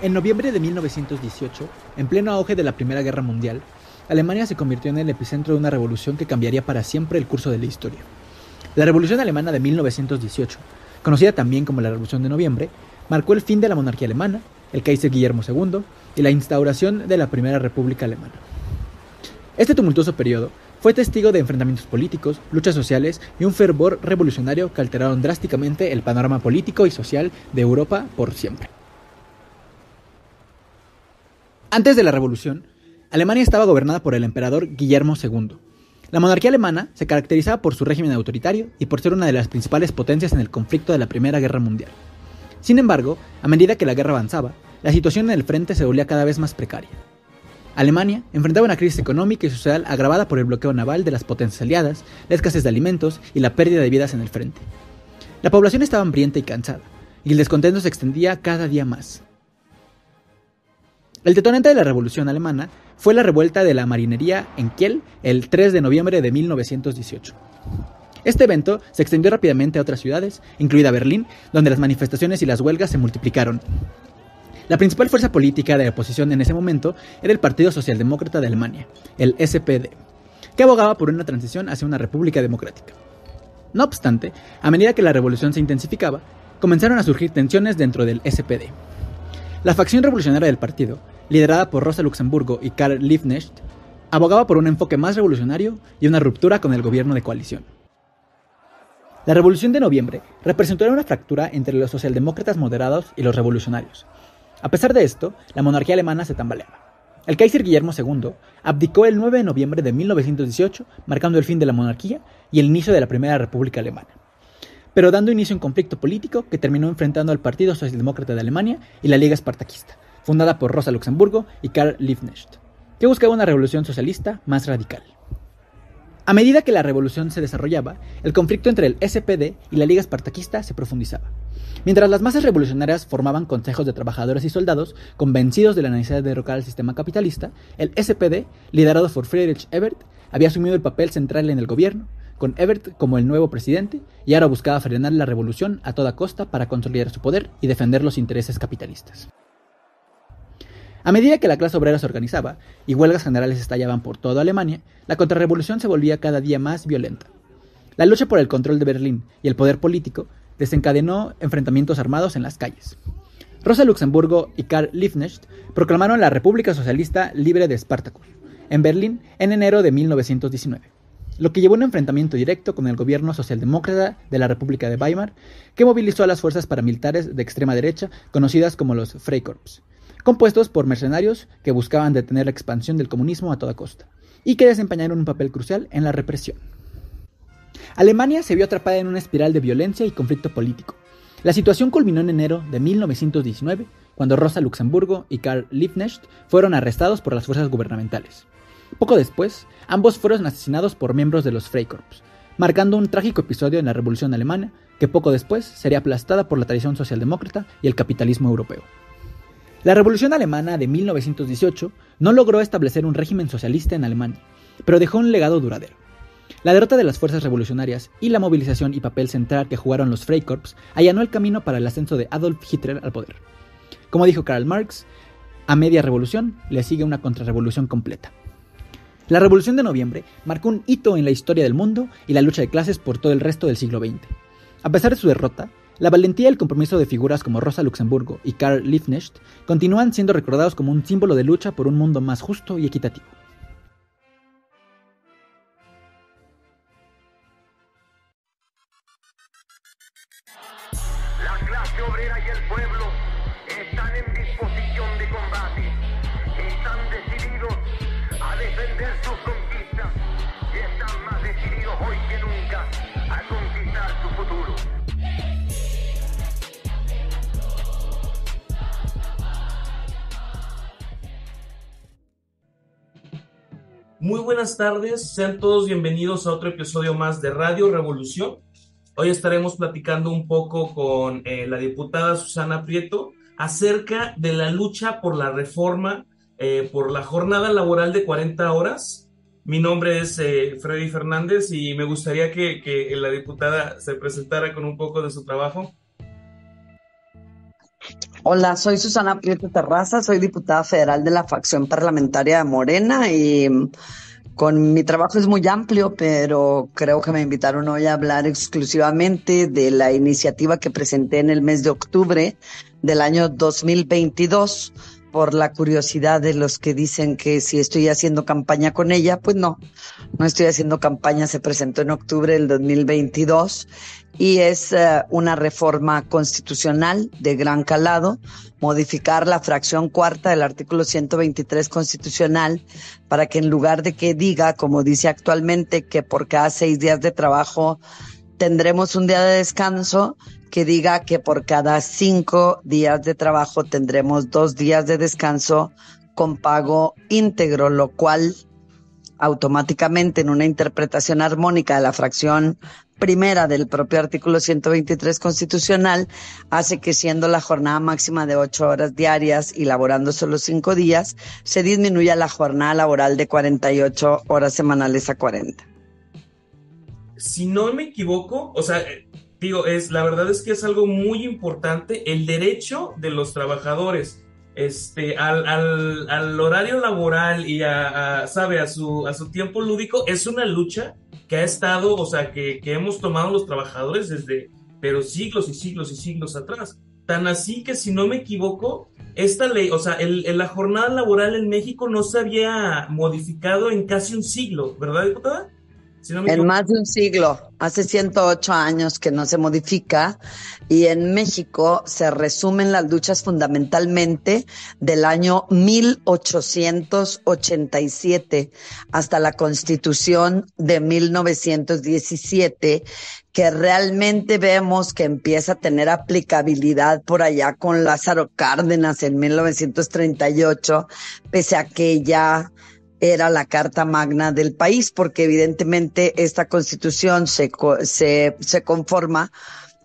En noviembre de 1918, en pleno auge de la Primera Guerra Mundial, Alemania se convirtió en el epicentro de una revolución que cambiaría para siempre el curso de la historia. La Revolución Alemana de 1918, conocida también como la Revolución de Noviembre, marcó el fin de la monarquía alemana, el Kaiser Guillermo II y la instauración de la Primera República Alemana. Este tumultuoso periodo fue testigo de enfrentamientos políticos, luchas sociales y un fervor revolucionario que alteraron drásticamente el panorama político y social de Europa por siempre. Antes de la Revolución, Alemania estaba gobernada por el emperador Guillermo II. La monarquía alemana se caracterizaba por su régimen autoritario y por ser una de las principales potencias en el conflicto de la Primera Guerra Mundial. Sin embargo, a medida que la guerra avanzaba, la situación en el frente se volvía cada vez más precaria. Alemania enfrentaba una crisis económica y social agravada por el bloqueo naval de las potencias aliadas, la escasez de alimentos y la pérdida de vidas en el frente. La población estaba hambrienta y cansada, y el descontento se extendía cada día más. El detonante de la Revolución Alemana fue la revuelta de la marinería en Kiel el 3 de noviembre de 1918. Este evento se extendió rápidamente a otras ciudades, incluida Berlín, donde las manifestaciones y las huelgas se multiplicaron. La principal fuerza política de la oposición en ese momento era el Partido Socialdemócrata de Alemania, el SPD, que abogaba por una transición hacia una república democrática. No obstante, a medida que la revolución se intensificaba, comenzaron a surgir tensiones dentro del SPD. La facción revolucionaria del partido, liderada por Rosa Luxemburgo y Karl Liebknecht, abogaba por un enfoque más revolucionario y una ruptura con el gobierno de coalición. La Revolución de Noviembre representó una fractura entre los socialdemócratas moderados y los revolucionarios. A pesar de esto, la monarquía alemana se tambaleaba. El Kaiser Guillermo II abdicó el 9 de noviembre de 1918, marcando el fin de la monarquía y el inicio de la Primera República Alemana, pero dando inicio a un conflicto político que terminó enfrentando al Partido Socialdemócrata de Alemania y la Liga Espartaquista, fundada por Rosa Luxemburgo y Karl Liebknecht, que buscaba una revolución socialista más radical. A medida que la revolución se desarrollaba, el conflicto entre el SPD y la Liga Espartaquista se profundizaba. Mientras las masas revolucionarias formaban consejos de trabajadores y soldados convencidos de la necesidad de derrocar al sistema capitalista, el SPD, liderado por Friedrich Ebert, había asumido el papel central en el gobierno, con Ebert como el nuevo presidente, y ahora buscaba frenar la revolución a toda costa para consolidar su poder y defender los intereses capitalistas. A medida que la clase obrera se organizaba y huelgas generales estallaban por toda Alemania, la contrarrevolución se volvía cada día más violenta. La lucha por el control de Berlín y el poder político desencadenó enfrentamientos armados en las calles. Rosa Luxemburgo y Karl Liebknecht proclamaron la República Socialista Libre de Spartacus en Berlín en enero de 1919, lo que llevó a un enfrentamiento directo con el gobierno socialdemócrata de la República de Weimar, que movilizó a las fuerzas paramilitares de extrema derecha conocidas como los Freikorps, compuestos por mercenarios que buscaban detener la expansión del comunismo a toda costa, y que desempeñaron un papel crucial en la represión. Alemania se vio atrapada en una espiral de violencia y conflicto político. La situación culminó en enero de 1919, cuando Rosa Luxemburgo y Karl Liebknecht fueron arrestados por las fuerzas gubernamentales. Poco después, ambos fueron asesinados por miembros de los Freikorps, marcando un trágico episodio en la Revolución Alemana, que poco después sería aplastada por la tradición socialdemócrata y el capitalismo europeo. La Revolución Alemana de 1918 no logró establecer un régimen socialista en Alemania, pero dejó un legado duradero. La derrota de las fuerzas revolucionarias y la movilización y papel central que jugaron los Freikorps allanó el camino para el ascenso de Adolf Hitler al poder. Como dijo Karl Marx, a media revolución le sigue una contrarrevolución completa. La Revolución de Noviembre marcó un hito en la historia del mundo y la lucha de clases por todo el resto del siglo XX. A pesar de su derrota, la valentía y el compromiso de figuras como Rosa Luxemburgo y Karl Liebknecht continúan siendo recordados como un símbolo de lucha por un mundo más justo y equitativo. La clase obrera y el pueblo están en disposición de combate, están decididos a defender sus conquistas y están más decididos hoy que nunca a conquistar su futuro. Muy buenas tardes, sean todos bienvenidos a otro episodio más de Radio Revolución. Hoy estaremos platicando un poco con la diputada Susana Prieto acerca de la lucha por la reforma, por la jornada laboral de 40 horas. Mi nombre es Freddy Fernández y me gustaría que la diputada se presentara con un poco de su trabajo. Hola, soy Susana Prieto Terraza, soy diputada federal de la facción parlamentaria de Morena y con mi trabajo es muy amplio, pero creo que me invitaron hoy a hablar exclusivamente de la iniciativa que presenté en el mes de octubre del año 2022 por la curiosidad de los que dicen que si estoy haciendo campaña con ella, pues no estoy haciendo campaña, se presentó en octubre del 2022 y es una reforma constitucional de gran calado, modificar la fracción cuarta del artículo 123 constitucional para que en lugar de que diga, como dice actualmente, que por cada 6 días de trabajo tendremos un día de descanso, que diga que por cada 5 días de trabajo tendremos 2 días de descanso con pago íntegro, lo cual automáticamente en una interpretación armónica de la fracción primera del propio artículo 123 constitucional hace que siendo la jornada máxima de 8 horas diarias y laborando solo 5 días, se disminuya la jornada laboral de 48 horas semanales a 40. Si no me equivoco, o sea, digo, la verdad es que es algo muy importante el derecho de los trabajadores, al horario laboral y sabe, a su tiempo lúdico, es una lucha que ha estado, o sea, que hemos tomado los trabajadores desde, pero siglos y siglos y siglos atrás. Tan así que, si no me equivoco, esta ley, o sea, la jornada laboral en México no se había modificado en casi un siglo, ¿verdad, diputada? Si no me En equivoco. más de un siglo, hace 108 años que no se modifica, y en México se resumen las luchas fundamentalmente del año 1887 hasta la Constitución de 1917, que realmente vemos que empieza a tener aplicabilidad por allá con Lázaro Cárdenas en 1938, pese a que ya era la carta magna del país, porque evidentemente esta constitución se conforma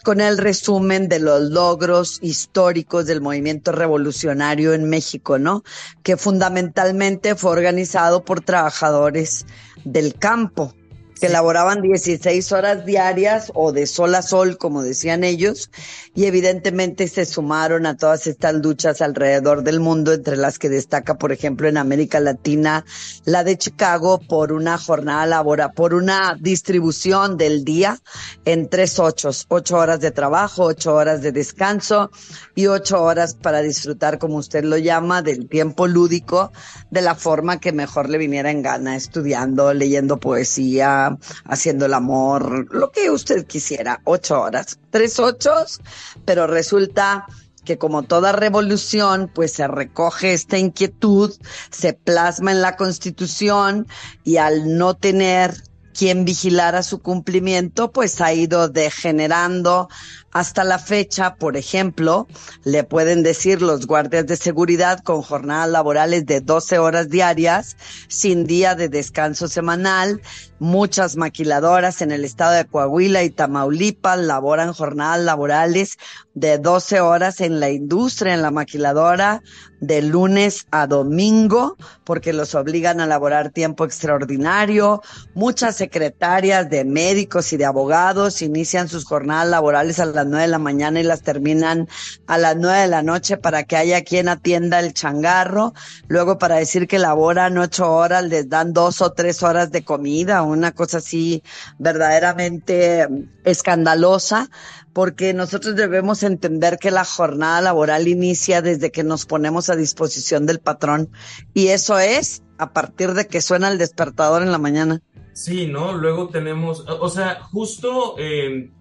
con el resumen de los logros históricos del movimiento revolucionario en México, ¿no? Que fundamentalmente fue organizado por trabajadores del campo, que Sí. laboraban 16 horas diarias o de sol a sol, como decían ellos, y evidentemente se sumaron a todas estas luchas alrededor del mundo, entre las que destaca, por ejemplo, en América Latina, la de Chicago, por una jornada laboral, por una distribución del día en 8 horas de trabajo, 8 horas de descanso y 8 horas para disfrutar, como usted lo llama, del tiempo lúdico, de la forma que mejor le viniera en gana, estudiando, leyendo poesía, haciendo el amor, lo que usted quisiera. 8 horas, 3 ochos, pero resulta que, como toda revolución, pues se recoge esta inquietud, se plasma en la Constitución, y al no tener quien vigilara su cumplimiento, pues ha ido degenerando hasta la fecha. Por ejemplo, le pueden decir los guardias de seguridad con jornadas laborales de 12 horas diarias, sin día de descanso semanal. Muchas maquiladoras en el estado de Coahuila y Tamaulipas laboran jornadas laborales de 12 horas en la industria, en la maquiladora, de lunes a domingo, porque los obligan a laborar tiempo extraordinario. Muchas secretarias de médicos y de abogados inician sus jornadas laborales a las 9 de la mañana y las terminan a las 9 de la noche para que haya quien atienda el changarro. Luego, para decir que laboran 8 horas, les dan 2 o 3 horas de comida, una cosa así verdaderamente escandalosa, porque nosotros debemos entender que la jornada laboral inicia desde que nos ponemos a disposición del patrón, y eso es a partir de que suena el despertador en la mañana. Sí, ¿no? Luego tenemos, o sea, justo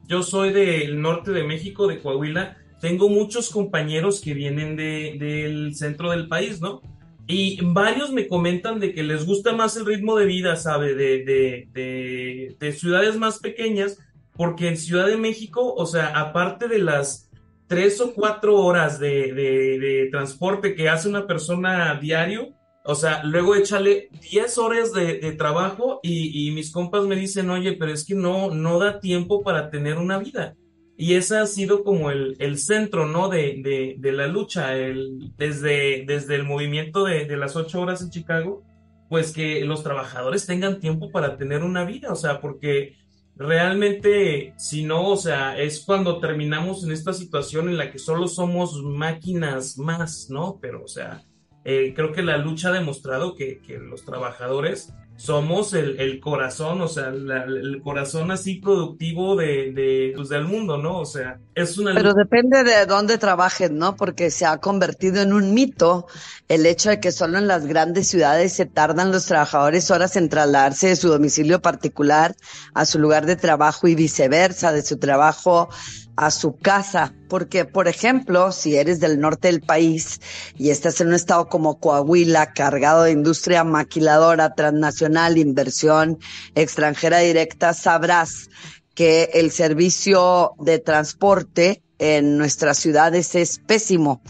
yo soy del norte de México, de Coahuila, tengo muchos compañeros que vienen del centro del país, ¿no? Y varios me comentan de que les gusta más el ritmo de vida, ¿sabe? De ciudades más pequeñas, porque en Ciudad de México, o sea, aparte de las 3 o 4 horas de transporte que hace una persona diario, o sea, luego échale 10 horas de trabajo y mis compas me dicen, oye, pero es que no da tiempo para tener una vida. Y ese ha sido como el centro, ¿no? De la lucha, desde el movimiento de las 8 horas en Chicago, pues que los trabajadores tengan tiempo para tener una vida, o sea, porque realmente, si no, o sea, es cuando terminamos en esta situación en la que solo somos máquinas más, ¿no? Pero, o sea, creo que la lucha ha demostrado que los trabajadores somos el corazón, o sea, el corazón así productivo pues, del mundo, ¿no? O sea, es una Pero lucha. depende de dónde trabajes, ¿no? Porque se ha convertido en un mito el hecho de que solo en las grandes ciudades se tardan los trabajadores horas en trasladarse de su domicilio particular a su lugar de trabajo y viceversa, de su trabajo a su casa. Porque, por ejemplo, si eres del norte del país y estás en un estado como Coahuila, cargado de industria maquiladora, transnacional, inversión extranjera directa, sabrás que el servicio de transporte en nuestras ciudades es pésimo.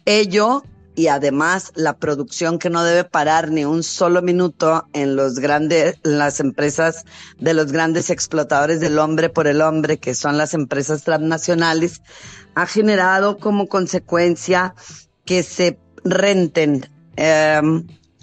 Ello y además la producción que no debe parar ni un solo minuto en las empresas de los grandes explotadores del hombre por el hombre, que son las empresas transnacionales, ha generado como consecuencia que se renten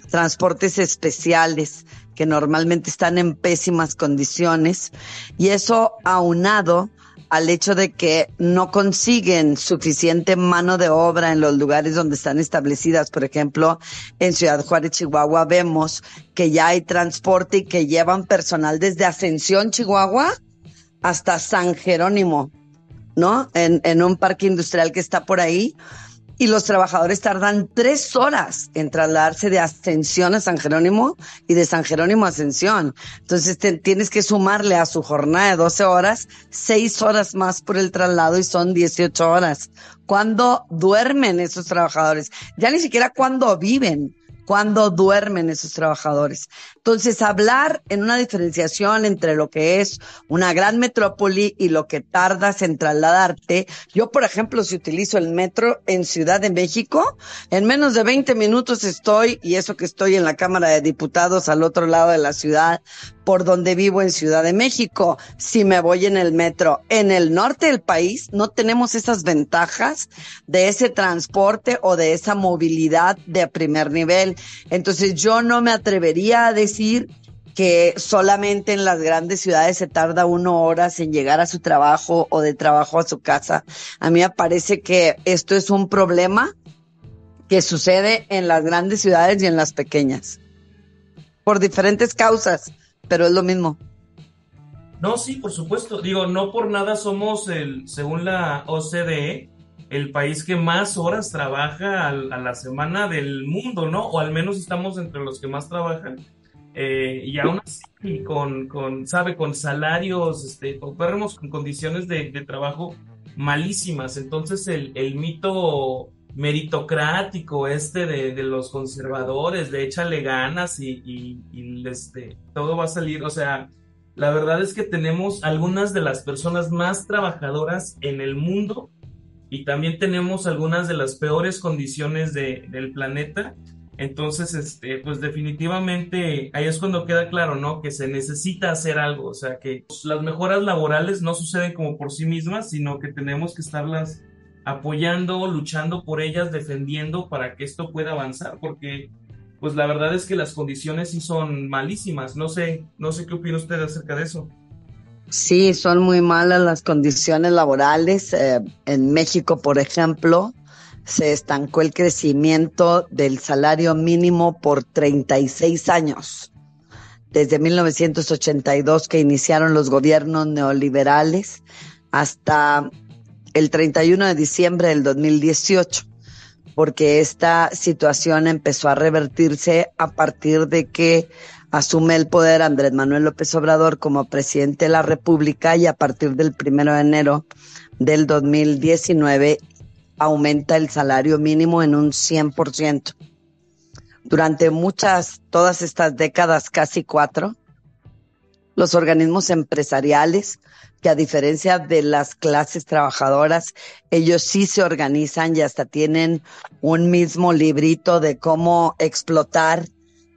transportes especiales que normalmente están en pésimas condiciones, y eso aunado al hecho de que no consiguen suficiente mano de obra en los lugares donde están establecidas. Por ejemplo, en Ciudad Juárez, Chihuahua, vemos que ya hay transporte y que llevan personal desde Ascensión, Chihuahua, hasta San Jerónimo, ¿no? En un parque industrial que está por ahí. Y los trabajadores tardan 3 horas en trasladarse de Ascensión a San Jerónimo y de San Jerónimo a Ascensión. Entonces tienes que sumarle a su jornada de 12 horas, 6 horas más por el traslado y son 18 horas. ¿Cuándo duermen esos trabajadores? Ya ni siquiera cuándo viven, cuándo duermen esos trabajadores. Entonces, hablar en una diferenciación entre lo que es una gran metrópoli y lo que tardas en trasladarte. Yo, por ejemplo, si utilizo el metro en Ciudad de México, en menos de 20 minutos estoy, y eso que estoy en la Cámara de Diputados al otro lado de la ciudad, por donde vivo en Ciudad de México. Si me voy en el metro en el norte del país, no tenemos esas ventajas de ese transporte o de esa movilidad de primer nivel. Entonces yo no me atrevería a decir que solamente en las grandes ciudades se tarda 1 hora en llegar a su trabajo o de trabajo a su casa. A mí me parece que esto es un problema que sucede en las grandes ciudades y en las pequeñas, por diferentes causas, pero es lo mismo. No, sí, por supuesto. Digo, no por nada somos según la OCDE, el país que más horas trabaja a la semana del mundo, ¿no? O al menos estamos entre los que más trabajan. Y aún así, con salarios, paupérrimos, con condiciones de trabajo malísimas. Entonces, el mito meritocrático de los conservadores, de échale ganas y todo va a salir, o sea, la verdad es que tenemos algunas de las personas más trabajadoras en el mundo y también tenemos algunas de las peores condiciones del planeta. Entonces, pues definitivamente ahí es cuando queda claro, ¿no? Que se necesita hacer algo, o sea, que las mejoras laborales no suceden como por sí mismas, sino que tenemos que estarlas apoyando, luchando por ellas, defendiendo para que esto pueda avanzar, porque pues la verdad es que las condiciones sí son malísimas. No sé qué opina usted acerca de eso. Sí, son muy malas las condiciones laborales. En México, por ejemplo, se estancó el crecimiento del salario mínimo por 36 años. Desde 1982, que iniciaron los gobiernos neoliberales, hasta el 31 de diciembre del 2018, porque esta situación empezó a revertirse a partir de que asume el poder Andrés Manuel López Obrador como presidente de la República, y a partir del 1 de enero del 2019 aumenta el salario mínimo en un 100%. Durante todas estas décadas, casi 4, los organismos empresariales, que a diferencia de las clases trabajadoras, ellos sí se organizan y hasta tienen un mismo librito de cómo explotar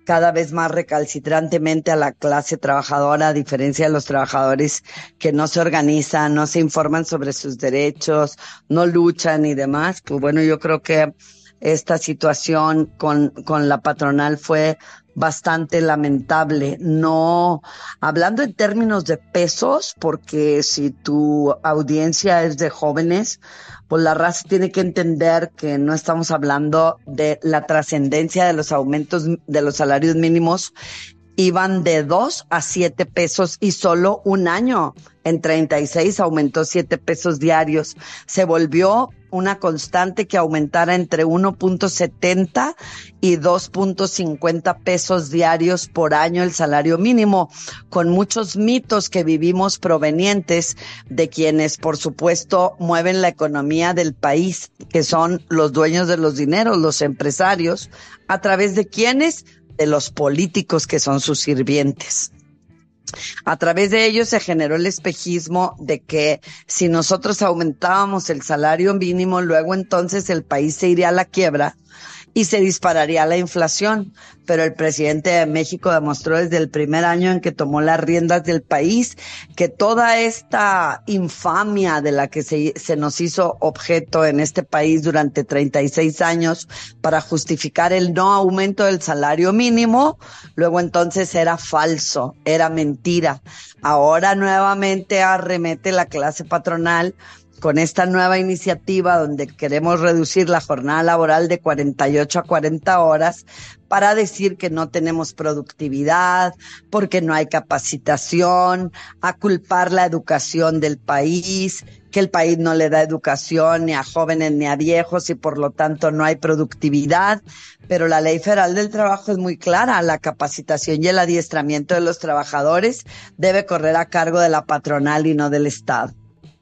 cada vez más recalcitrantemente a la clase trabajadora, a diferencia de los trabajadores que no se organizan, no se informan sobre sus derechos, no luchan y demás. Pues bueno, yo creo que esta situación con la patronal fue bastante lamentable. No, hablando en términos de pesos, porque si tu audiencia es de jóvenes, pues la raza tiene que entender que no estamos hablando de la trascendencia de los aumentos de los salarios mínimos. Iban de 2 a 7 pesos y solo un año, en 36, aumentó 7 pesos diarios. Se volvió una constante que aumentara entre 1.70 y 2.50 pesos diarios por año el salario mínimo, con muchos mitos que vivimos provenientes de quienes, por supuesto, mueven la economía del país, que son los dueños de los dineros, los empresarios, a través de quienes, de los políticos que son sus sirvientes. A través de ellos se generó el espejismo de que si nosotros aumentábamos el salario mínimo, luego entonces el país se iría a la quiebra y se dispararía la inflación. Pero el presidente de México demostró desde el primer año en que tomó las riendas del país que toda esta infamia de la que se nos hizo objeto en este país durante 36 años para justificar el no aumento del salario mínimo, luego entonces era falso, era mentira. Ahora nuevamente arremete la clase patronal con esta nueva iniciativa donde queremos reducir la jornada laboral de 48 a 40 horas para decir que no tenemos productividad, porque no hay capacitación, a culpar la educación del país, que el país no le da educación ni a jóvenes ni a viejos y por lo tanto no hay productividad. Pero la Ley Federal del Trabajo es muy clara, la capacitación y el adiestramiento de los trabajadores debe correr a cargo de la patronal y no del Estado.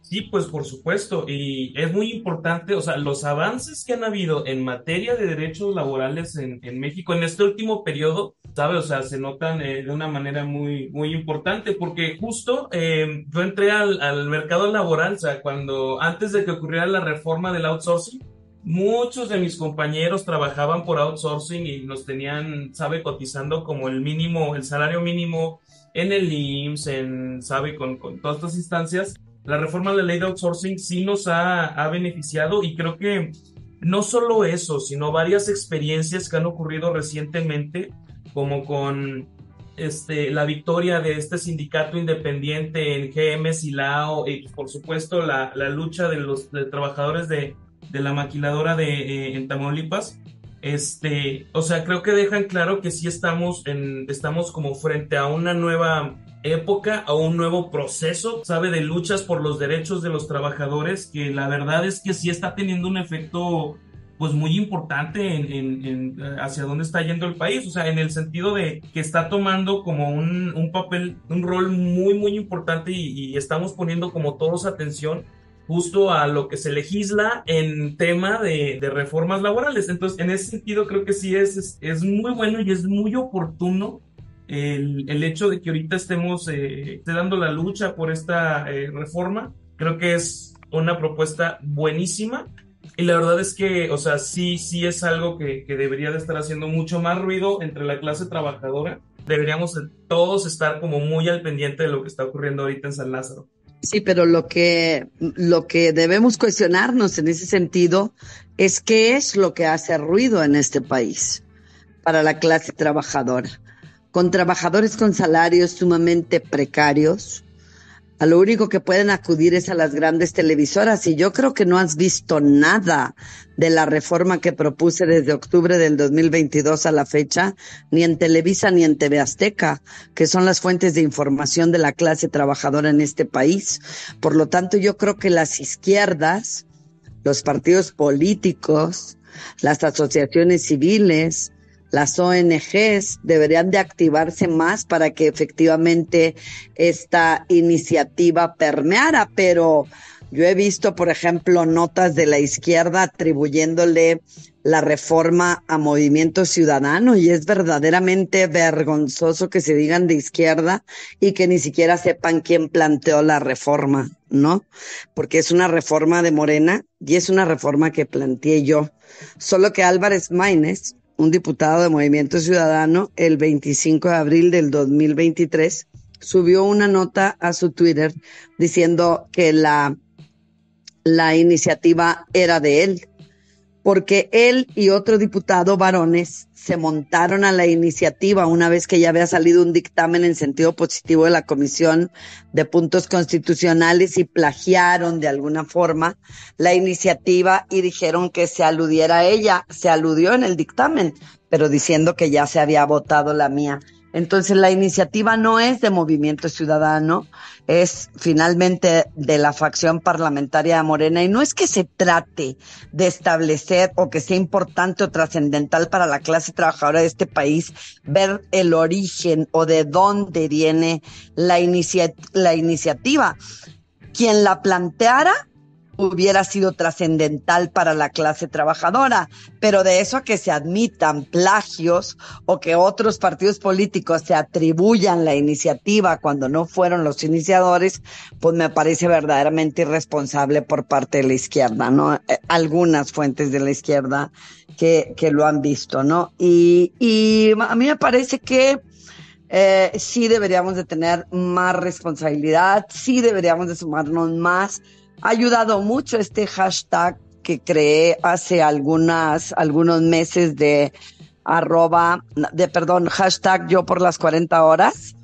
Sí, pues por supuesto, y es muy importante, o sea, los avances que han habido en materia de derechos laborales en México en este último periodo, ¿sabes? O sea, se notan de una manera muy importante, porque justo yo entré al mercado laboral, o sea, antes de que ocurriera la reforma del outsourcing, muchos de mis compañeros trabajaban por outsourcing y nos tenían, ¿sabe? Cotizando como el mínimo, el salario mínimo en el IMSS, ¿sabe? Con todas estas instancias. La reforma de la ley de outsourcing sí nos ha beneficiado y creo que no solo eso, sino varias experiencias que han ocurrido recientemente, como con la victoria de este sindicato independiente en GM Silao y por supuesto la lucha de los trabajadores de la maquiladora en Tamaulipas. O sea, creo que dejan claro que sí estamos como frente a una nueva época, a un nuevo proceso, sabe, de luchas por los derechos de los trabajadores, que la verdad es que sí está teniendo un efecto pues muy importante hacia dónde está yendo el país, o sea, en el sentido de que está tomando como un papel, un rol muy importante y estamos poniendo como todos atención justo a lo que se legisla en tema de reformas laborales. Entonces, en ese sentido creo que sí es muy bueno y es muy oportuno el hecho de que ahorita estemos dando la lucha por esta reforma. Creo que es una propuesta buenísima y la verdad es que, o sea, sí es algo que debería de estar haciendo mucho más ruido entre la clase trabajadora. Deberíamos todos estar como muy al pendiente de lo que está ocurriendo ahorita en San Lázaro. Sí, pero lo que debemos cuestionarnos en ese sentido es qué es lo que hace ruido en este país para la clase trabajadora. Con trabajadores con salarios sumamente precarios, a lo único que pueden acudir es a las grandes televisoras, y yo creo que no has visto nada de la reforma que propuse desde octubre del 2022 a la fecha, ni en Televisa ni en TV Azteca, que son las fuentes de información de la clase trabajadora en este país. Por lo tanto, yo creo que las izquierdas, los partidos políticos, las asociaciones civiles, las ONGs deberían de activarse más para que efectivamente esta iniciativa permeara, pero yo he visto, por ejemplo, notas de la izquierda atribuyéndole la reforma a Movimiento Ciudadano, y es verdaderamente vergonzoso que se digan de izquierda y que ni siquiera sepan quién planteó la reforma, ¿no? Porque es una reforma de Morena y es una reforma que planteé yo. Solo que Álvarez Maínez, un diputado de Movimiento Ciudadano, el 25 de abril del 2023, subió una nota a su Twitter diciendo que la iniciativa era de él. porque él y otro diputado varones se montaron a la iniciativa una vez que ya había salido un dictamen en sentido positivo de la Comisión de Puntos Constitucionales y plagiaron de alguna forma la iniciativa y dijeron que se aludiera a ella. Se aludió en el dictamen, pero diciendo que ya se había votado la mía. Entonces la iniciativa no es de Movimiento Ciudadano, es finalmente de la facción parlamentaria de Morena, y no es que se trate de establecer o que sea importante o trascendental para la clase trabajadora de este país ver el origen o de dónde viene la iniciativa. Quien la planteara hubiera sido trascendental para la clase trabajadora, pero de eso a que se admitan plagios o que otros partidos políticos se atribuyan la iniciativa cuando no fueron los iniciadores, pues me parece verdaderamente irresponsable por parte de la izquierda, ¿no? Algunas fuentes de la izquierda que lo han visto, ¿no? Y a mí me parece que sí deberíamos de tener más responsabilidad, sí deberíamos de sumarnos más. Ha ayudado mucho este hashtag que creé hace algunos meses hashtag yo por las 40 horas,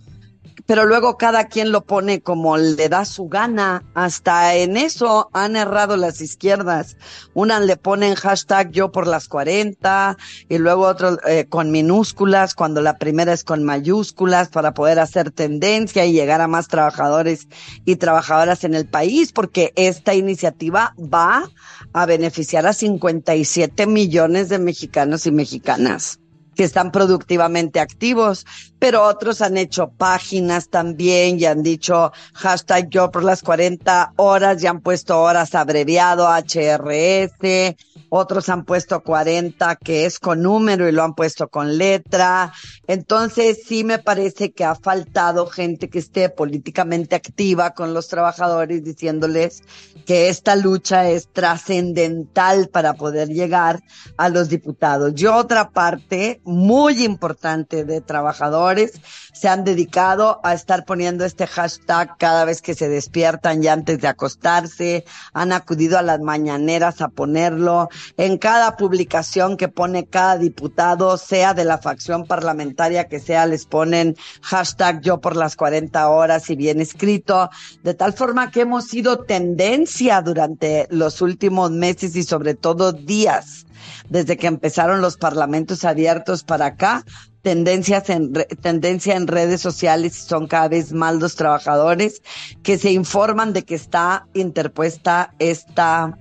pero luego cada quien lo pone como le da su gana. Hasta en eso han errado las izquierdas. Unas le ponen hashtag yo por las 40 y luego otros con minúsculas, cuando la primera es con mayúsculas, para poder hacer tendencia y llegar a más trabajadores y trabajadoras en el país, porque esta iniciativa va a beneficiar a 57 millones de mexicanos y mexicanas que están productivamente activos, pero otros han hecho páginas también y han dicho hashtag yo por las 40 horas y han puesto horas abreviado HRS, otros han puesto 40 que es con número y lo han puesto con letra. Entonces sí me parece que ha faltado gente que esté políticamente activa con los trabajadores diciéndoles que esta lucha es trascendental para poder llegar a los diputados. Y otra parte muy importante de trabajadores se han dedicado a estar poniendo este hashtag cada vez que se despiertan y antes de acostarse, han acudido a las mañaneras a ponerlo, en cada publicación que pone cada diputado, sea de la facción parlamentaria que sea, les ponen hashtag yo por las 40 horas y bien escrito, de tal forma que hemos sido tendencia durante los últimos meses y sobre todo días, desde que empezaron los parlamentos abiertos para acá, tendencia en redes sociales, y son cada vez más los trabajadores que se informan de que está interpuesta esta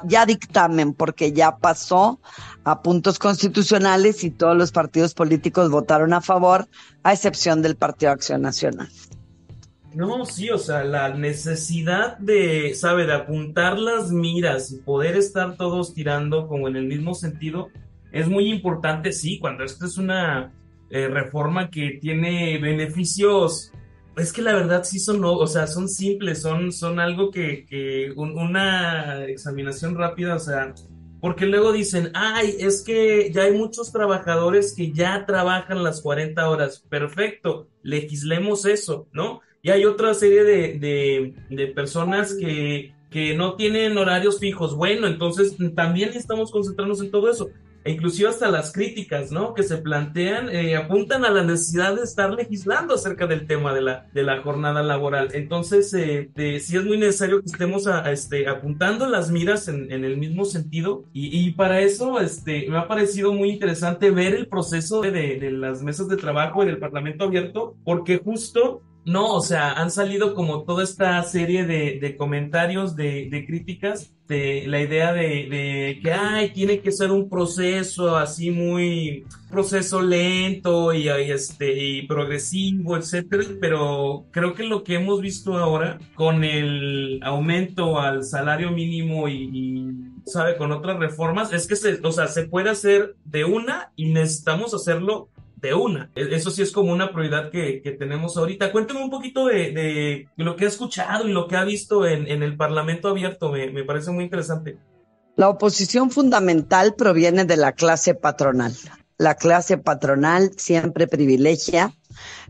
ya dictamen, porque ya pasó a puntos constitucionales y todos los partidos políticos votaron a favor, a excepción del Partido Acción Nacional. No, sí, o sea, la necesidad de, ¿sabe?, de apuntar las miras y poder estar todos tirando como en el mismo sentido es muy importante, sí, cuando esta es una reforma que tiene beneficios. Es que la verdad sí son, no, o sea, son simples, son algo que una examinación rápida, o sea, porque luego dicen, ay, es que ya hay muchos trabajadores que ya trabajan las 40 horas, perfecto, legislemos eso, ¿no? Y hay otra serie de personas que no tienen horarios fijos, bueno, entonces también estamos concentrarnos en todo eso. E inclusive hasta las críticas, ¿no?, que se plantean, apuntan a la necesidad de estar legislando acerca del tema de la jornada laboral. Entonces, sí es muy necesario que estemos apuntando las miras en el mismo sentido, y para eso me ha parecido muy interesante ver el proceso de las mesas de trabajo y del Parlamento abierto, porque justo no, o sea, han salido como toda esta serie de comentarios, de críticas, de la idea de que, ay, tiene que ser un proceso así proceso lento y progresivo, etcétera, pero creo que lo que hemos visto ahora con el aumento al salario mínimo sabe, con otras reformas, es que se puede hacer de una y necesitamos hacerlo de una. Eso sí es como una prioridad que tenemos ahorita. Cuéntame un poquito de lo que ha escuchado y lo que ha visto en el Parlamento abierto. Me parece muy interesante. La oposición fundamental proviene de la clase patronal. La clase patronal siempre privilegia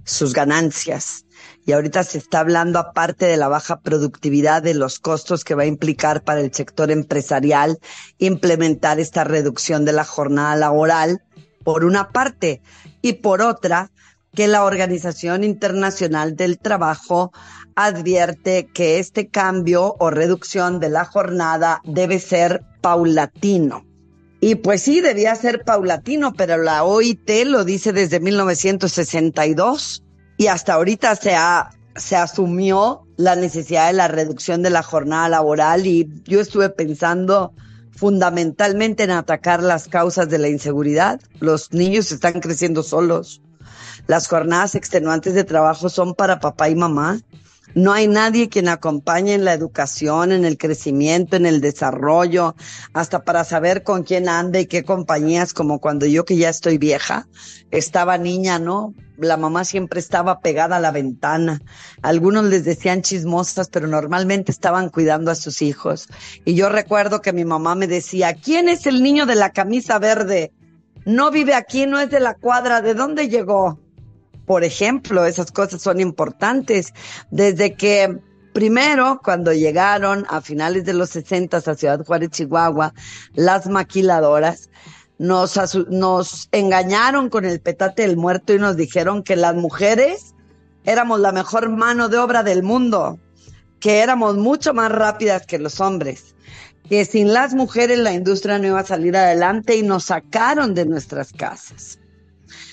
sus ganancias. Y ahorita se está hablando, aparte de la baja productividad, de los costos que va a implicar para el sector empresarial implementar esta reducción de la jornada laboral, por una parte, y por otra, que la Organización Internacional del Trabajo advierte que este cambio o reducción de la jornada debe ser paulatino. Y pues sí, debía ser paulatino, pero la OIT lo dice desde 1962 y hasta ahorita se asumió la necesidad de la reducción de la jornada laboral, y yo estuve pensando fundamentalmente en atacar las causas de la inseguridad. Los niños están creciendo solos. Las jornadas extenuantes de trabajo son para papá y mamá. No hay nadie quien acompañe en la educación, en el crecimiento, en el desarrollo, hasta para saber con quién anda y qué compañías, como cuando yo, que ya estoy vieja, estaba niña, ¿no? La mamá siempre estaba pegada a la ventana. Algunos les decían chismosas, pero normalmente estaban cuidando a sus hijos. Y yo recuerdo que mi mamá me decía, ¿quién es el niño de la camisa verde? No vive aquí, no es de la cuadra, ¿de dónde llegó? Por ejemplo, esas cosas son importantes. Desde que primero, cuando llegaron a finales de los 60 a Ciudad Juárez, Chihuahua, las maquiladoras nos engañaron con el petate del muerto y nos dijeron que las mujeres éramos la mejor mano de obra del mundo, que éramos mucho más rápidas que los hombres, que sin las mujeres la industria no iba a salir adelante, y nos sacaron de nuestras casas.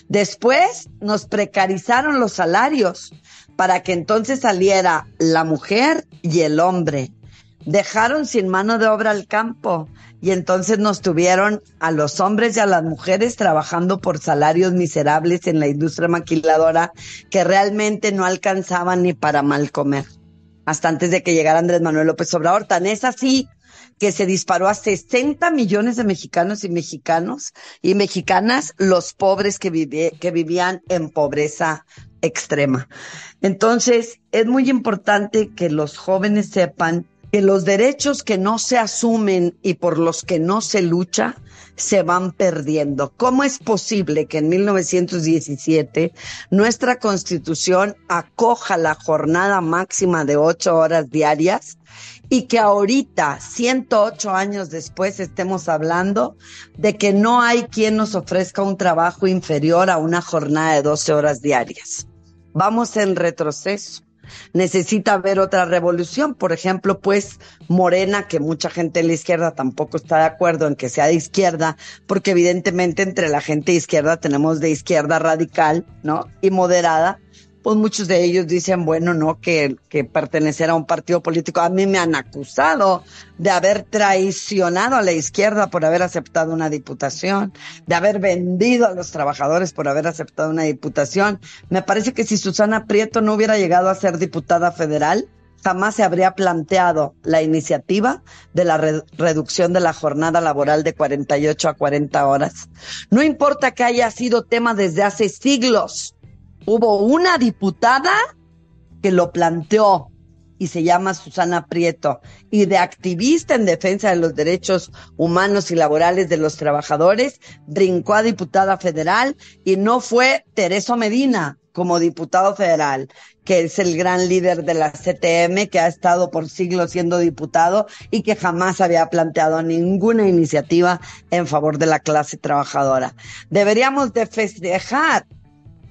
Después nos precarizaron los salarios para que entonces saliera la mujer y el hombre. Dejaron sin mano de obra al campo y entonces nos tuvieron a los hombres y a las mujeres trabajando por salarios miserables en la industria maquiladora, que realmente no alcanzaban ni para mal comer. Hasta antes de que llegara Andrés Manuel López Obrador. Tan es así que se disparó a 60 millones de mexicanos y mexicanas los pobres que vivían en pobreza extrema. Entonces, es muy importante que los jóvenes sepan que los derechos que no se asumen y por los que no se lucha se van perdiendo. ¿Cómo es posible que en 1917 nuestra Constitución acoja la jornada máxima de 8 horas diarias y que ahorita, 108 años después, estemos hablando de que no hay quien nos ofrezca un trabajo inferior a una jornada de 12 horas diarias? Vamos en retroceso. Necesita haber otra revolución. Por ejemplo, pues Morena, que mucha gente de la izquierda tampoco está de acuerdo en que sea de izquierda, porque evidentemente entre la gente de izquierda tenemos de izquierda radical, ¿no?, y moderada. Pues muchos de ellos dicen, bueno, no, que pertenecer a un partido político. A mí me han acusado de haber traicionado a la izquierda por haber aceptado una diputación, de haber vendido a los trabajadores por haber aceptado una diputación. Me parece que si Susana Prieto no hubiera llegado a ser diputada federal, jamás se habría planteado la iniciativa de la reducción de la jornada laboral de 48 a 40 horas. No importa que haya sido tema desde hace siglos. Hubo una diputada que lo planteó y se llama Susana Prieto, y de activista en defensa de los derechos humanos y laborales de los trabajadores, brincó a diputada federal, y no fue Tereso Medina como diputado federal, que es el gran líder de la CTM, que ha estado por siglos siendo diputado y que jamás había planteado ninguna iniciativa en favor de la clase trabajadora. Deberíamos de festejar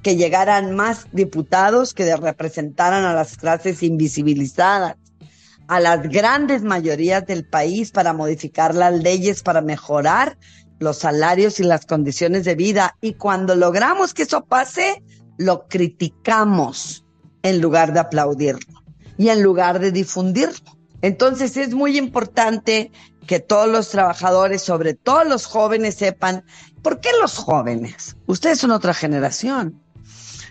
que llegaran más diputados que representaran a las clases invisibilizadas, a las grandes mayorías del país, para modificar las leyes, para mejorar los salarios y las condiciones de vida. Y cuando logramos que eso pase, lo criticamos en lugar de aplaudirlo y en lugar de difundirlo. Entonces es muy importante que todos los trabajadores, sobre todo los jóvenes, sepan. ¿Por qué los jóvenes? Ustedes son otra generación.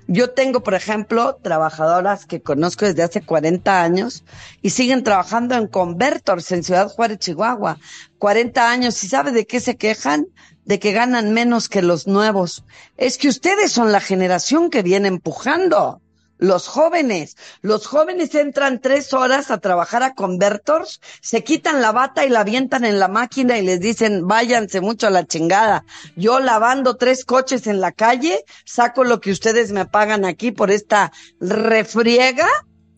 Yo tengo, por ejemplo, trabajadoras que conozco desde hace 40 años y siguen trabajando en Convertors en Ciudad Juárez, Chihuahua. 40 años. ¿Y sabe de qué se quejan? De que ganan menos que los nuevos. Es que ustedes son la generación que viene empujando. Los jóvenes entran 3 horas a trabajar a Convertors, se quitan la bata y la avientan en la máquina y les dicen, váyanse mucho a la chingada. Yo lavando 3 coches en la calle, saco lo que ustedes me pagan aquí por esta refriega,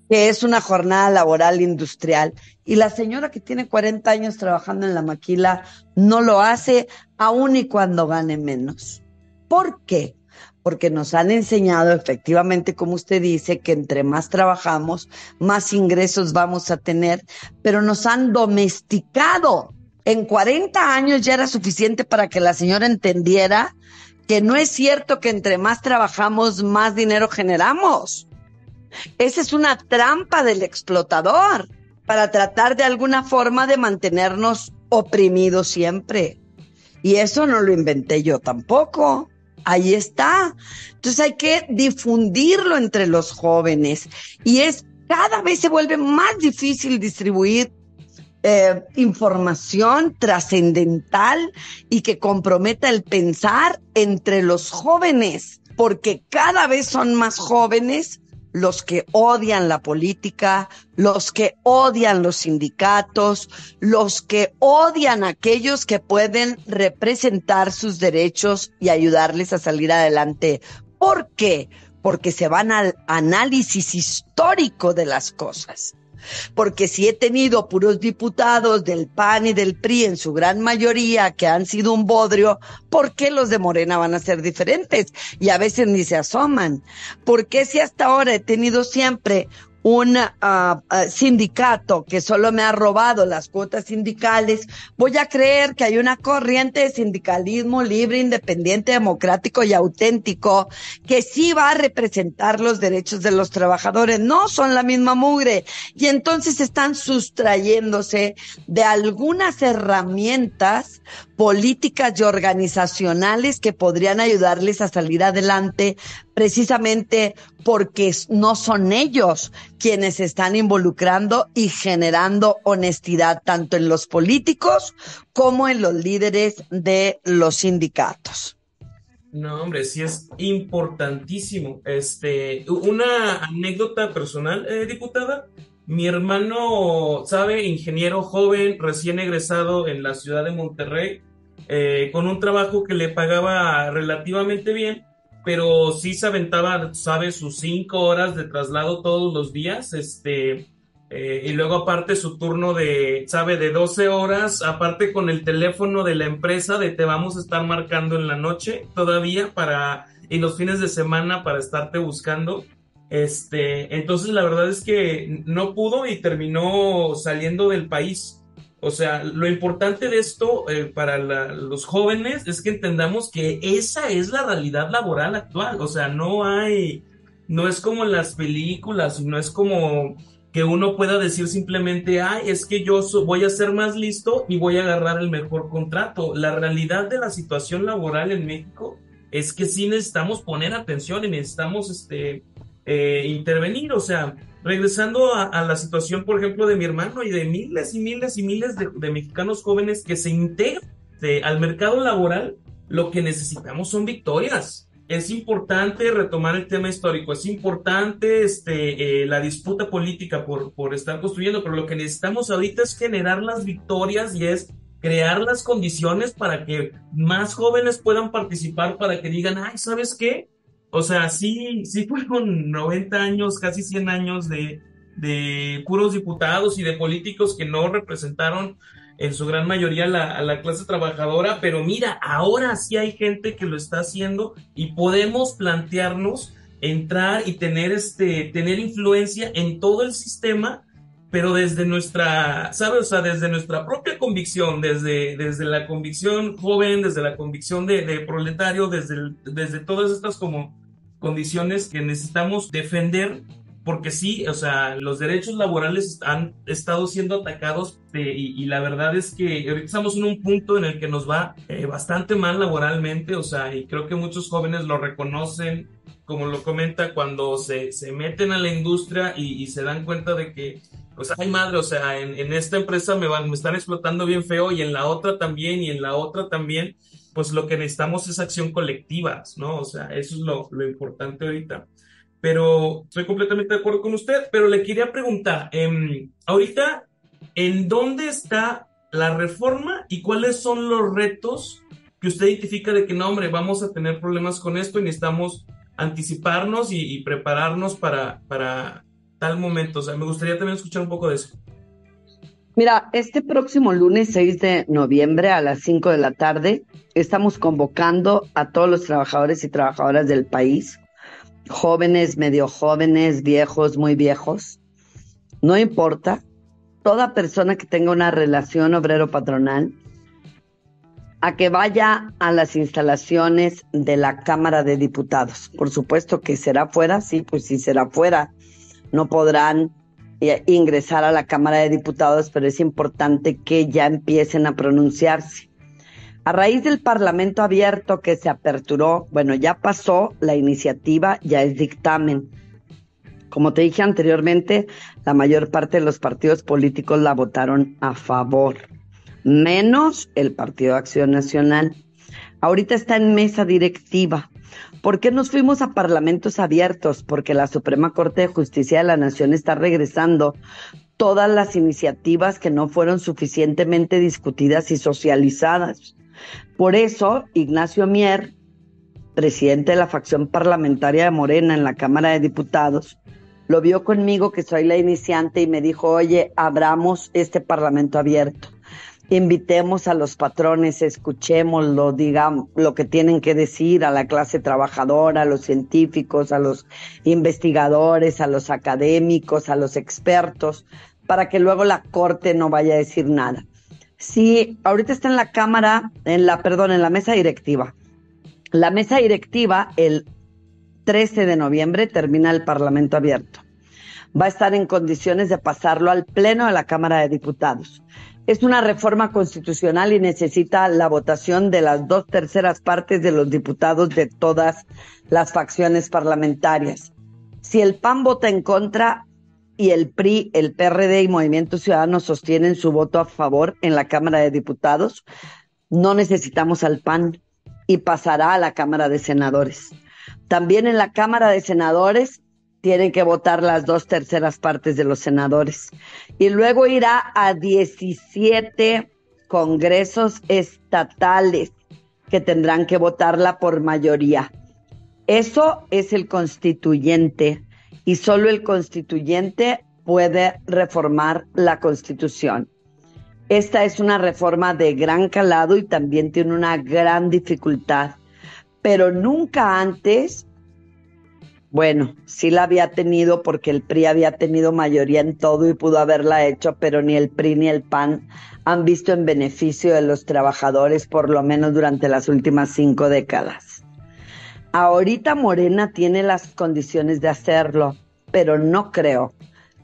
que es una jornada laboral industrial. Y la señora que tiene 40 años trabajando en la maquila no lo hace, aun y cuando gane menos. ¿Por qué? Porque nos han enseñado efectivamente, como usted dice, que entre más trabajamos, más ingresos vamos a tener, pero nos han domesticado. En 40 años ya era suficiente para que la señora entendiera que no es cierto que entre más trabajamos, más dinero generamos. Esa es una trampa del explotador para tratar de alguna forma de mantenernos oprimidos siempre. Y eso no lo inventé yo tampoco. Ahí está. Entonces hay que difundirlo entre los jóvenes. Y cada vez se vuelve más difícil distribuir información trascendental y que comprometa el pensar entre los jóvenes, porque cada vez son más jóvenes los que odian la política, los que odian los sindicatos, los que odian a aquellos que pueden representar sus derechos y ayudarles a salir adelante. ¿Por qué? Porque se van al análisis histórico de las cosas. Porque si he tenido puros diputados del PAN y del PRI en su gran mayoría que han sido un bodrio, ¿por qué los de Morena van a ser diferentes? Y a veces ni se asoman. ¿Por qué si hasta ahora he tenido siempre un sindicato que solo me ha robado las cuotas sindicales, voy a creer que hay una corriente de sindicalismo libre, independiente, democrático y auténtico que sí va a representar los derechos de los trabajadores? No, son la misma mugre. Y entonces están sustrayéndose de algunas herramientas políticas y organizacionales que podrían ayudarles a salir adelante, precisamente porque no son ellos quienes se están involucrando y generando honestidad tanto en los políticos como en los líderes de los sindicatos. No, hombre, sí es importantísimo. Una anécdota personal, diputada. Mi hermano, sabe, ingeniero joven, recién egresado en la ciudad de Monterrey, con un trabajo que le pagaba relativamente bien, pero sí se aventaba, sabe, sus 5 horas de traslado todos los días, y luego aparte su turno de, sabe, de 12 horas, aparte con el teléfono de la empresa de te vamos a estar marcando en la noche todavía y los fines de semana para estarte buscando. Entonces la verdad es que no pudo y terminó saliendo del país. O sea, lo importante de esto para los jóvenes es que entendamos que esa es la realidad laboral actual. O sea, no es como en las películas, no es como que uno pueda decir simplemente, es que yo voy a ser más listo y voy a agarrar el mejor contrato. La realidad de la situación laboral en México es que sí necesitamos poner atención y necesitamos intervenir. O sea, regresando a la situación, por ejemplo, de mi hermano y de miles y miles y miles de mexicanos jóvenes que se integran al mercado laboral, lo que necesitamos son victorias. Es importante retomar el tema histórico, es importante la disputa política por estar construyendo, pero lo que necesitamos ahorita es generar las victorias y es crear las condiciones para que más jóvenes puedan participar, para que digan, ¿sabes qué? O sea, sí fueron 90 años, casi 100 años de puros diputados y de políticos que no representaron en su gran mayoría a la clase trabajadora, pero mira, ahora sí hay gente que lo está haciendo y podemos plantearnos entrar y tener influencia en todo el sistema, pero desde nuestra, ¿sabes? O sea, desde nuestra propia convicción, desde la convicción joven, desde la convicción de proletario, desde todas estas como condiciones que necesitamos defender, porque sí, o sea, los derechos laborales han estado siendo atacados y la verdad es que ahorita estamos en un punto en el que nos va bastante mal laboralmente, o sea, y creo que muchos jóvenes lo reconocen, como lo comenta, cuando se meten a la industria y se dan cuenta de que, pues, ay madre, o sea, en esta empresa me están explotando bien feo y en la otra también y en la otra también, pues lo que necesitamos es acción colectiva, ¿no? O sea, eso es lo importante ahorita. pero estoy completamente de acuerdo con usted, pero le quería preguntar, ahorita, ¿en dónde está la reforma y cuáles son los retos que usted identifica de que no, hombre, vamos a tener problemas con esto y necesitamos anticiparnos y prepararnos para tal momento? O sea, me gustaría también escuchar un poco de eso. Mira, este próximo lunes 6 de noviembre a las 5 de la tarde estamos convocando a todos los trabajadores y trabajadoras del país, jóvenes, medio jóvenes, viejos, muy viejos, no importa, toda persona que tenga una relación obrero-patronal, a que vaya a las instalaciones de la Cámara de Diputados. Por supuesto que será fuera, sí, pues si será fuera, no podrán ingresar a la Cámara de Diputados, pero es importante que ya empiecen a pronunciarse. A raíz del Parlamento abierto que se aperturó, bueno, ya pasó la iniciativa, ya es dictamen. Como te dije anteriormente, la mayor parte de los partidos políticos la votaron a favor, menos el Partido Acción Nacional. Ahorita está en mesa directiva. ¿Por qué nos fuimos a parlamentos abiertos? Porque la Suprema Corte de Justicia de la Nación está regresando todas las iniciativas que no fueron suficientemente discutidas y socializadas. Por eso, Ignacio Mier, presidente de la facción parlamentaria de Morena en la Cámara de Diputados, lo vio conmigo, que soy la iniciante, y me dijo, oye, abramos este parlamento abierto. Invitemos a los patrones, escuchémoslo, digamos lo que tienen que decir, a la clase trabajadora, a los científicos, a los investigadores, a los académicos, a los expertos, para que luego la Corte no vaya a decir nada. Sí, ahorita está en la Cámara, en la mesa directiva. La mesa directiva, el 13 de noviembre, termina el Parlamento abierto. Va a estar en condiciones de pasarlo al Pleno de la Cámara de Diputados. Es una reforma constitucional y necesita la votación de las 2/3 partes de los diputados de todas las facciones parlamentarias. Si el PAN vota en contra y el PRI, el PRD y Movimiento Ciudadano sostienen su voto a favor en la Cámara de Diputados, no necesitamos al PAN y pasará a la Cámara de Senadores. También en la Cámara de Senadores tienen que votar las 2/3 partes de los senadores. Y luego irá a 17 congresos estatales que tendrán que votarla por mayoría. Eso es el constituyente, y solo el constituyente puede reformar la Constitución. Esta es una reforma de gran calado y también tiene una gran dificultad, pero nunca antes. Bueno, sí la había tenido porque el PRI había tenido mayoría en todo y pudo haberla hecho, pero ni el PRI ni el PAN han visto en beneficio de los trabajadores, por lo menos durante las últimas 5 décadas. Ahorita Morena tiene las condiciones de hacerlo, pero no creo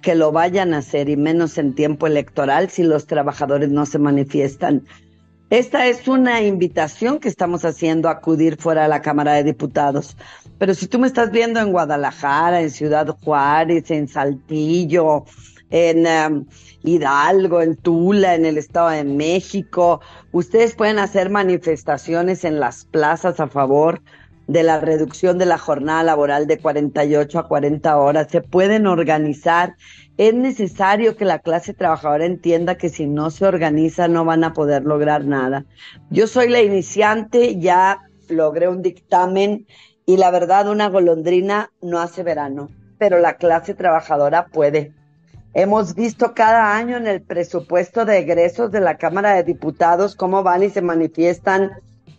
que lo vayan a hacer, y menos en tiempo electoral, si los trabajadores no se manifiestan. Esta es una invitación que estamos haciendo a acudir fuera de la Cámara de Diputados. Pero si tú me estás viendo en Guadalajara, en Ciudad Juárez, en Saltillo, en Hidalgo, en Tula, en el Estado de México, ustedes pueden hacer manifestaciones en las plazas a favor de la reducción de la jornada laboral de 48 a 40 horas. Se pueden organizar. Es necesario que la clase trabajadora entienda que si no se organiza no van a poder lograr nada. Yo soy la iniciante, ya logré un dictamen y la verdad una golondrina no hace verano, pero la clase trabajadora puede. Hemos visto cada año en el presupuesto de egresos de la Cámara de Diputados cómo van y se manifiestan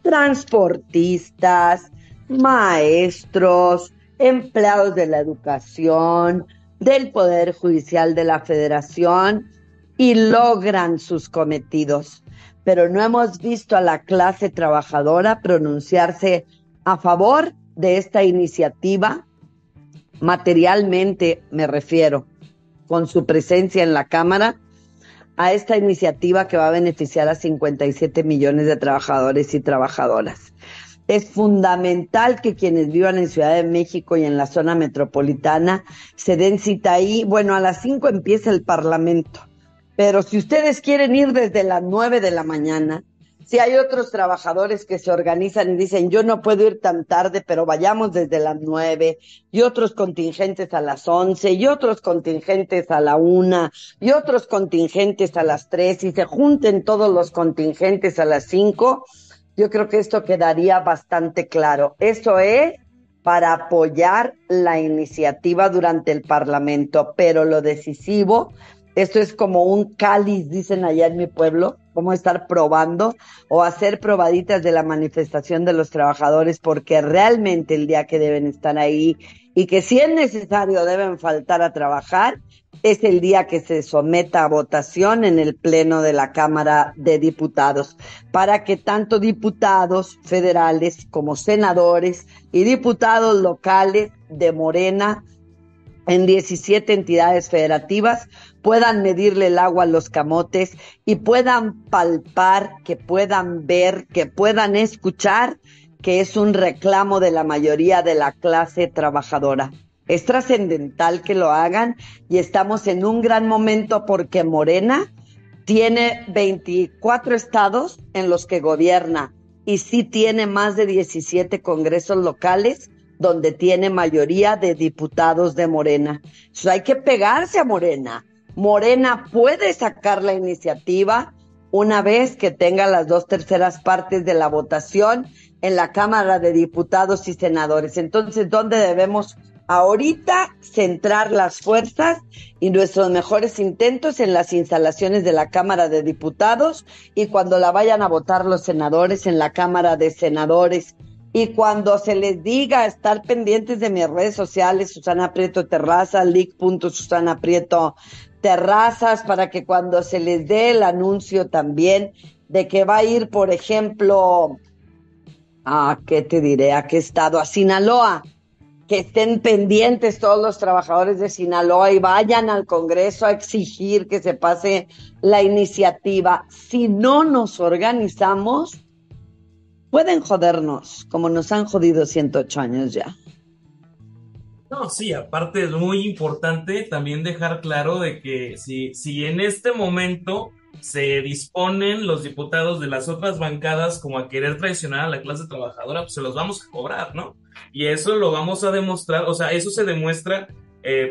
transportistas, maestros, empleados de la educación, del Poder Judicial de la Federación, y logran sus cometidos. Pero no hemos visto a la clase trabajadora pronunciarse a favor de esta iniciativa, materialmente me refiero, con su presencia en la Cámara, a esta iniciativa que va a beneficiar a 57 millones de trabajadores y trabajadoras. Es fundamental que quienes vivan en Ciudad de México y en la zona metropolitana se den cita ahí. Bueno, a las 5 empieza el Parlamento, pero si ustedes quieren ir desde las 9 de la mañana, Si hay otros trabajadores que se organizan y dicen, yo no puedo ir tan tarde, pero vayamos desde las 9, y otros contingentes a las 11, y otros contingentes a la 1, y otros contingentes a las 3, y se junten todos los contingentes a las 5, yo creo que esto quedaría bastante claro. Eso es para apoyar la iniciativa durante el Parlamento, pero lo decisivo, esto es como un cáliz, dicen allá en mi pueblo, como estar probando o hacer probaditas de la manifestación de los trabajadores, porque realmente el día que deben estar ahí y que si es necesario deben faltar a trabajar, es el día que se someta a votación en el Pleno de la Cámara de Diputados, para que tanto diputados federales como senadores y diputados locales de Morena en 17 entidades federativas puedan medirle el agua a los camotes y puedan palpar, que puedan ver, que puedan escuchar que es un reclamo de la mayoría de la clase trabajadora. Es trascendental que lo hagan y estamos en un gran momento porque Morena tiene 24 estados en los que gobierna y sí tiene más de 17 congresos locales donde tiene mayoría de diputados de Morena. Entonces hay que pegarse a Morena. Morena puede sacar la iniciativa una vez que tenga las 2/3 partes de la votación en la Cámara de Diputados y Senadores. Entonces, ¿dónde debemos ahorita centrar las fuerzas y nuestros mejores intentos? En las instalaciones de la Cámara de Diputados, y cuando la vayan a votar los senadores en la Cámara de Senadores. Y cuando se les diga, estar pendientes de mis redes sociales, Susana Prieto Terrazas, lic.Susana Prieto Terrazas, para que cuando se les dé el anuncio también de que va a ir, por ejemplo, ¿qué te diré? ¿A qué estado? A Sinaloa. Que estén pendientes todos los trabajadores de Sinaloa y vayan al Congreso a exigir que se pase la iniciativa. Si no nos organizamos, pueden jodernos, como nos han jodido 108 años ya. No, sí, aparte es muy importante también dejar claro de que si en este momento se disponen los diputados de las otras bancadas como a querer traicionar a la clase trabajadora, pues se los vamos a cobrar, ¿no? Y eso lo vamos a demostrar, o sea, eso se demuestra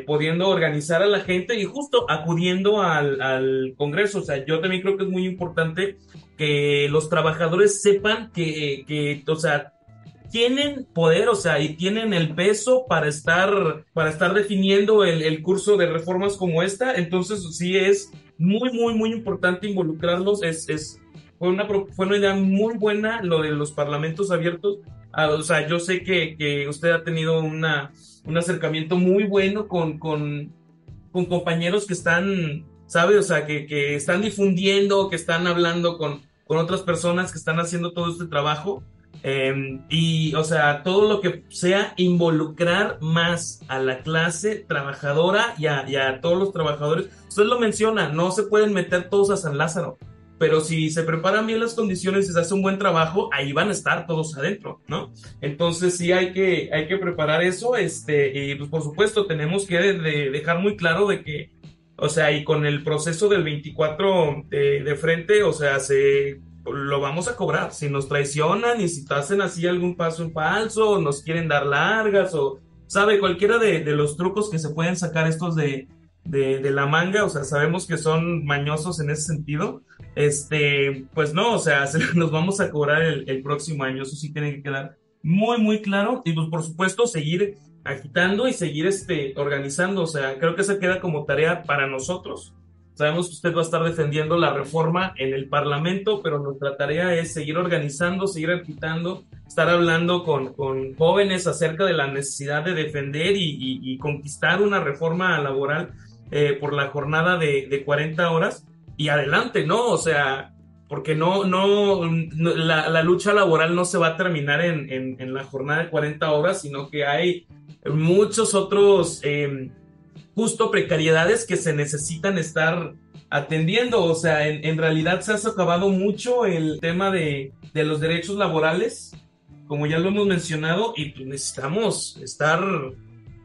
pudiendo organizar a la gente y justo acudiendo al Congreso. O sea, yo también creo que es muy importante que los trabajadores sepan que o sea, tienen poder, o sea, y tienen el peso para estar definiendo el curso de reformas como esta. Entonces sí es muy importante involucrarlos. Fue una idea muy buena lo de los parlamentos abiertos. O sea, yo sé que usted ha tenido un acercamiento muy bueno con compañeros que están, ¿sabe? O sea, que están difundiendo, que están hablando con otras personas que están haciendo todo este trabajo. Y, o sea, todo lo que sea involucrar más a la clase trabajadora y a todos los trabajadores. Usted lo menciona, no se pueden meter todos a San Lázaro, pero si se preparan bien las condiciones y se hace un buen trabajo, ahí van a estar todos adentro, ¿no? Entonces sí hay que preparar eso, y pues por supuesto tenemos que dejar muy claro de que, o sea, y con el proceso del 24 de frente, o sea, lo vamos a cobrar. Si nos traicionan y si te hacen así algún paso en falso, o nos quieren dar largas, o sabe, cualquiera de los trucos que se pueden sacar estos de la manga, o sea, sabemos que son mañosos en ese sentido, pues no, o sea, nos vamos a cobrar el próximo año. Eso sí tiene que quedar muy claro, y pues por supuesto seguir agitando y seguir organizando. O sea, creo que esa queda como tarea para nosotros. Sabemos que usted va a estar defendiendo la reforma en el Parlamento, pero nuestra tarea es seguir organizando, seguir agitando, estar hablando con jóvenes acerca de la necesidad de defender y conquistar una reforma laboral por la jornada de 40 horas y adelante, ¿no? O sea, porque la lucha laboral no se va a terminar en la jornada de 40 horas, sino que hay muchos otros justo precariedades que se necesitan estar atendiendo. O sea, en realidad se ha socavado mucho el tema de los derechos laborales, como ya lo hemos mencionado, y pues necesitamos estar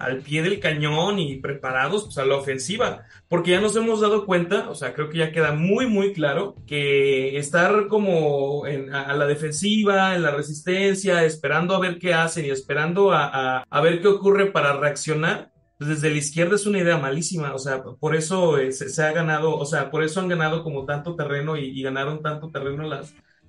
al pie del cañón y preparados pues, a la ofensiva, porque ya nos hemos dado cuenta, o sea, creo que ya queda muy, muy claro que estar como a la defensiva, en la resistencia, esperando a ver qué hacen y esperando a ver qué ocurre para reaccionar, pues desde la izquierda es una idea malísima, o sea, por eso se ha ganado, o sea, por eso han ganado como tanto terreno y ganaron tanto terreno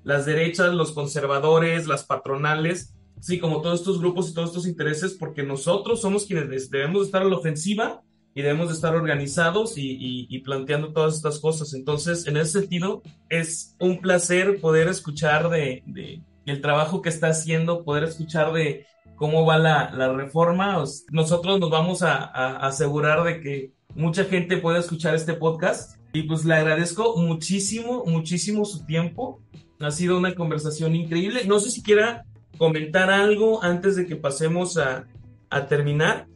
las derechas, los conservadores, las patronales, sí, como todos estos grupos y todos estos intereses, porque nosotros somos quienes debemos estar a la ofensiva y debemos de estar organizados y planteando todas estas cosas. Entonces, en ese sentido, es un placer poder escuchar de el trabajo que está haciendo, poder escuchar de cómo va la reforma. Nosotros nos vamos a asegurar de que mucha gente pueda escuchar este podcast y pues le agradezco muchísimo, muchísimo su tiempo. Ha sido una conversación increíble. No sé si quiera comentar algo antes de que pasemos a terminar.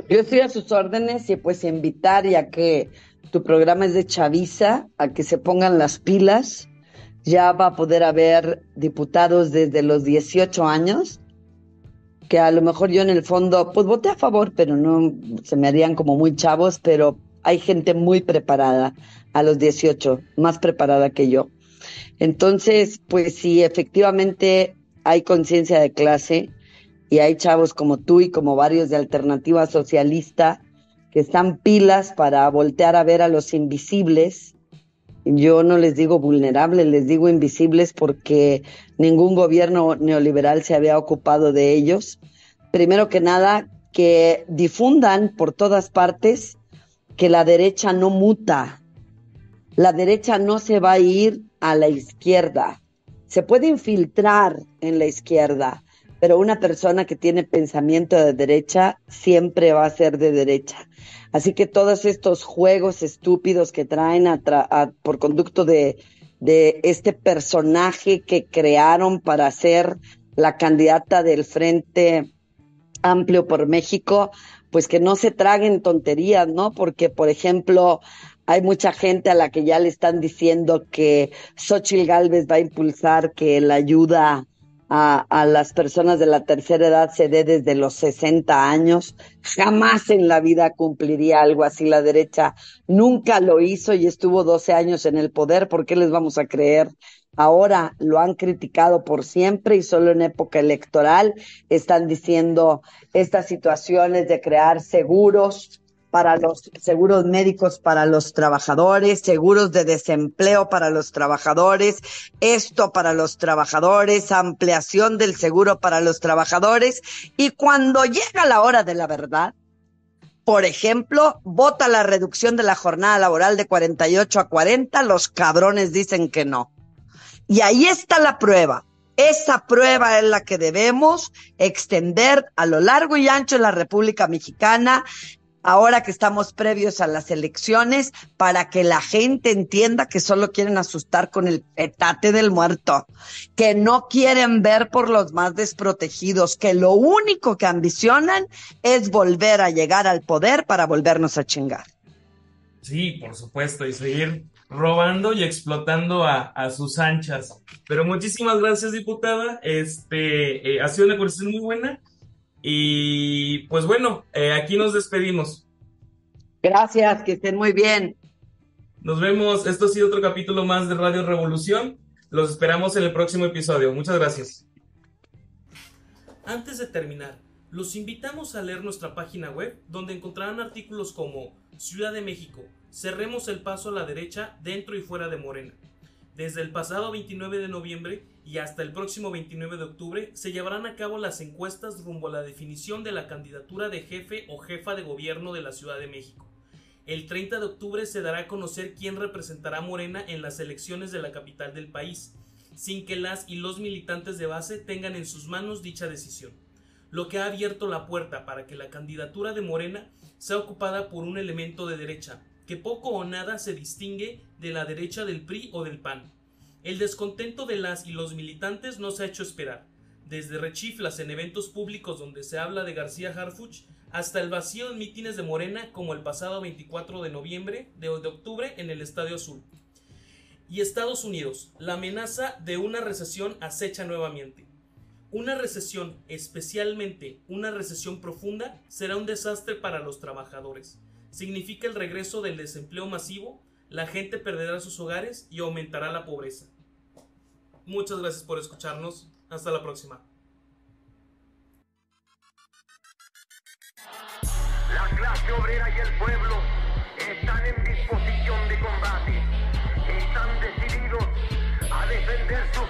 Yo estoy a sus órdenes y pues invitar, ya que tu programa es de chaviza, a que se pongan las pilas. Ya va a poder haber diputados desde los 18 años, que a lo mejor yo en el fondo, pues voté a favor, pero no, se me harían como muy chavos, pero hay gente muy preparada a los 18, más preparada que yo. Entonces, pues sí, efectivamente hay conciencia de clase y hay chavos como tú y como varios de Alternativa Socialista que están pilas para voltear a ver a los invisibles. Yo no les digo vulnerables, les digo invisibles porque ningún gobierno neoliberal se había ocupado de ellos. Primero que nada, que difundan por todas partes que la derecha no muta. La derecha no se va a ir a la izquierda. Se puede infiltrar en la izquierda, pero una persona que tiene pensamiento de derecha siempre va a ser de derecha. Así que todos estos juegos estúpidos que traen por conducto de este personaje que crearon para ser la candidata del Frente Amplio por México, pues que no se traguen tonterías, ¿no? Porque, por ejemplo, hay mucha gente a la que ya le están diciendo que Xóchitl Gálvez va a impulsar que la ayuda a las personas de la tercera edad se dé desde los 60 años. Jamás en la vida cumpliría algo así la derecha. Nunca lo hizo y estuvo 12 años en el poder. ¿Por qué les vamos a creer? Ahora lo han criticado por siempre y solo en época electoral están diciendo estas situaciones de crear seguros médicos para los trabajadores, seguros de desempleo para los trabajadores, esto para los trabajadores, ampliación del seguro para los trabajadores, y cuando llega la hora de la verdad, por ejemplo, vota la reducción de la jornada laboral de 48 a 40, los cabrones dicen que no. Y ahí está la prueba. Esa prueba es la que debemos extender a lo largo y ancho de la República Mexicana, ahora que estamos previos a las elecciones, para que la gente entienda que solo quieren asustar con el petate del muerto, que no quieren ver por los más desprotegidos, que lo único que ambicionan es volver a llegar al poder para volvernos a chingar. Sí, por supuesto, y seguir robando y explotando a sus anchas. Pero muchísimas gracias, diputada. Ha sido una conversación muy buena. Y pues bueno, aquí nos despedimos. Gracias, que estén muy bien. Nos vemos. Esto ha sido otro capítulo más de Radio Revolución. Los esperamos en el próximo episodio. Muchas gracias. Antes de terminar, los invitamos a leer nuestra página web, donde encontrarán artículos como Ciudad de México, cerremos el paso a la derecha dentro y fuera de Morena. Desde el pasado 29 de noviembre y hasta el próximo 29 de octubre se llevarán a cabo las encuestas rumbo a la definición de la candidatura de jefe o jefa de gobierno de la Ciudad de México. El 30 de octubre se dará a conocer quién representará a Morena en las elecciones de la capital del país, sin que las y los militantes de base tengan en sus manos dicha decisión, lo que ha abierto la puerta para que la candidatura de Morena sea ocupada por un elemento de derecha, que poco o nada se distingue de la derecha del PRI o del PAN. El descontento de las y los militantes no se ha hecho esperar, desde rechiflas en eventos públicos donde se habla de García Harfuch, hasta el vacío en mítines de Morena como el pasado 24 de octubre en el Estadio Azul. Y Estados Unidos, la amenaza de una recesión acecha nuevamente. Una recesión, especialmente una recesión profunda, será un desastre para los trabajadores. Significa el regreso del desempleo masivo, la gente perderá sus hogares y aumentará la pobreza. Muchas gracias por escucharnos. Hasta la próxima. La clase obrera y el pueblo están en disposición de combate. Están decididos a defender sus